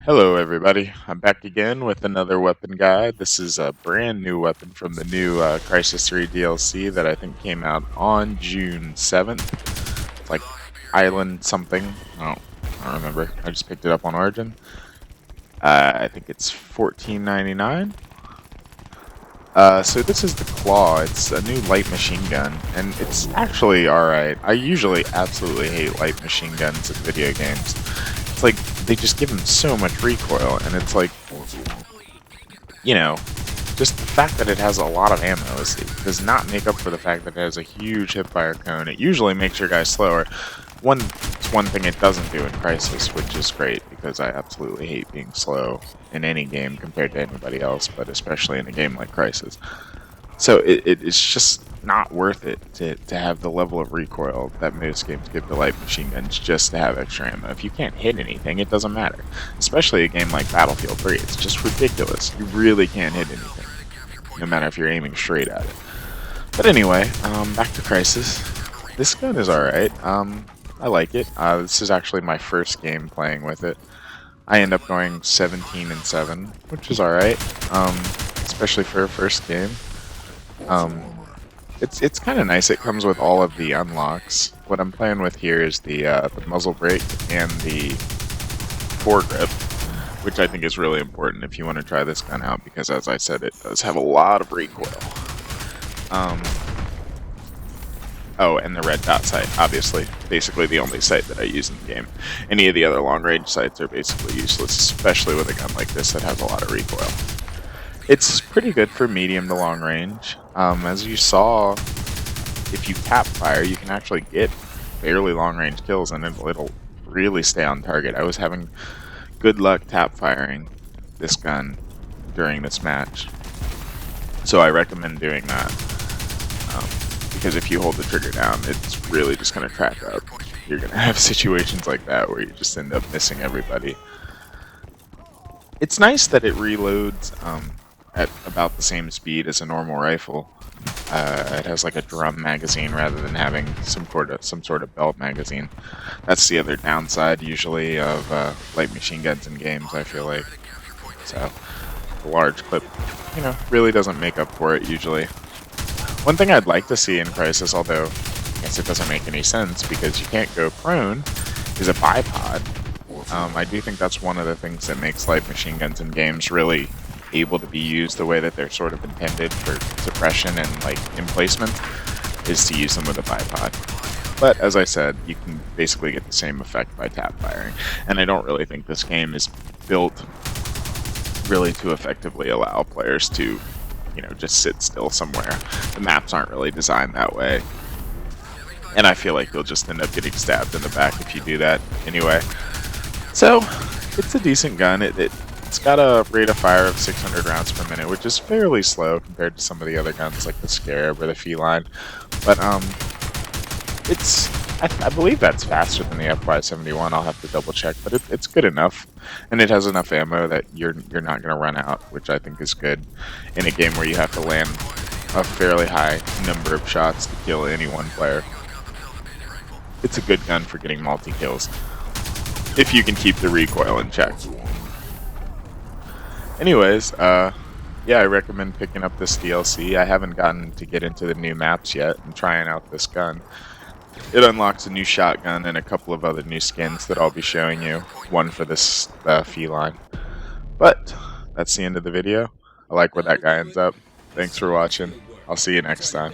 Hello everybody, I'm back again with another weapon guide. This is a brand new weapon from the new Crysis 3 DLC that I think came out on June 7th. It's like Island something, I don't remember, I just picked it up on Origin. I think it's $14.99. So this is the Claw. It's a new light machine gun, and it's actually alright. I usually absolutely hate light machine guns in video games. It's like, they just give them so much recoil, and it's like, you know, just the fact that it has a lot of ammo it does not make up for the fact that it has a huge hipfire cone. It usually makes your guy slower. It's one thing it doesn't do in Crysis, which is great, because I absolutely hate being slow in any game compared to anybody else, but especially in a game like Crysis. So it's just not worth it to have the level of recoil that most games give to light machine guns just to have extra ammo. If you can't hit anything, it doesn't matter. Especially a game like Battlefield 3, it's just ridiculous. You really can't hit anything, no matter if you're aiming straight at it. But anyway, back to Crysis. This gun is alright. I like it. This is actually my first game playing with it. I end up going 17-7, which is alright, especially for a first game. It's kind of nice. It comes with all of the unlocks. What I'm playing with here is the muzzle brake and the foregrip, which I think is really important if you want to try this gun out, because as I said, it does have a lot of recoil. Oh, and the red dot sight, obviously. Basically the only sight that I use in the game. Any of the other long-range sights are basically useless, especially with a gun like this that has a lot of recoil. It's pretty good for medium to long range. As you saw, if you tap fire, you can actually get fairly long-range kills, and it'll really stay on target. I was having good luck tap firing this gun during this match, so I recommend doing that. Because if you hold the trigger down, it's really just going to track up. You're going to have situations like that where you just end up missing everybody. It's nice that it reloads at about the same speed as a normal rifle. It has like a drum magazine rather than having some sort of belt magazine. That's the other downside usually of light machine guns in games, I feel like. So, a large clip, really doesn't make up for it usually. One thing I'd like to see in Crysis, although I guess it doesn't make any sense because you can't go prone, is a bipod. I do think that's one of the things that makes light machine guns in games really able to be used the way that they're sort of intended for suppression and like emplacement, is to use them with a bipod. But as I said, you can basically get the same effect by tap firing, and I don't really think this game is built really to effectively allow players to just sit still somewhere. The maps aren't really designed that way. And I feel like you'll just end up getting stabbed in the back if you do that anyway. So, it's a decent gun. It's got a rate of fire of 600 rounds per minute, which is fairly slow compared to some of the other guns like the Scarab or the Feline. But, I believe that's faster than the FY71. I'll have to double check, but it's good enough, and it has enough ammo that you're not going to run out, which I think is good in a game where you have to land a fairly high number of shots to kill any one player. It's a good gun for getting multi-kills, if you can keep the recoil in check. Anyways, yeah, I recommend picking up this DLC. I haven't gotten to get into the new maps yet and trying out this gun. It unlocks a new shotgun and a couple of other new skins that I'll be showing you. One for this Feline. But, that's the end of the video. I like where that guy ends up. Thanks for watching. I'll see you next time.